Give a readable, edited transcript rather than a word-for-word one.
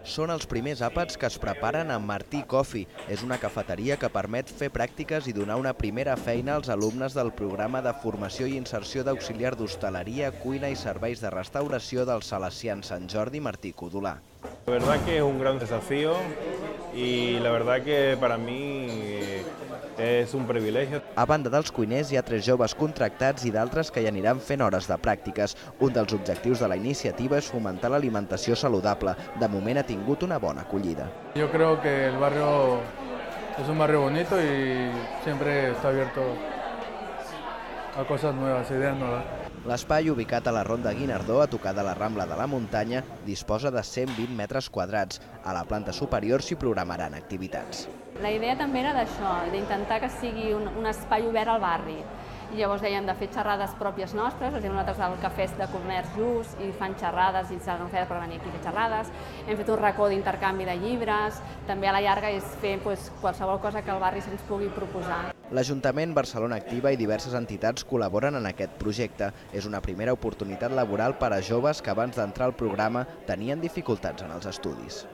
Són els primers àpats que es preparen amb Martí Coffee. És una cafeteria que permet fer pràctiques i donar una primera feina als alumnes del programa de formació i inserció d'auxiliar d'hostaleria, cuina i serveis de restauració del Salesians Sant Jordi Martí Codolà. La verdad que es un gran desafío y la verdad que para mí es un privilegio. A banda dels cuiners hi ha 3 joves contractats i d'altres que hi aniran fent hores de pràctiques. Un dels objectius de la iniciativa és fomentar l'alimentació saludable. De moment ha tingut una bona acollida. Yo creo que el barrio es un barrio bonito y siempre está abierto a cosas nuevas, ideas nuevas. L'espai, ubicat a la Ronda Guinardó, a tocar de la Rambla de la Muntanya, disposa de 120 metres quadrats. A la planta superior s'hi programaran activitats. La idea també era d'això, d'intentar que sigui un espai obert al barri. I llavors dèiem de fer xerrades pròpies nostres, per exemple, nosaltres al cafè de comerç just i fan xerrades i s'han fet per venir aquí a fer xerrades. Hem fet un racó d'intercanvi de llibres, també a la llarga és fer qualsevol cosa que el barri se'ns pugui proposar. L'Ajuntament, Barcelona Activa i diverses entitats col·laboren en aquest projecte. És una primera oportunitat laboral per a joves que abans d'entrar al programa tenien dificultats en els estudis.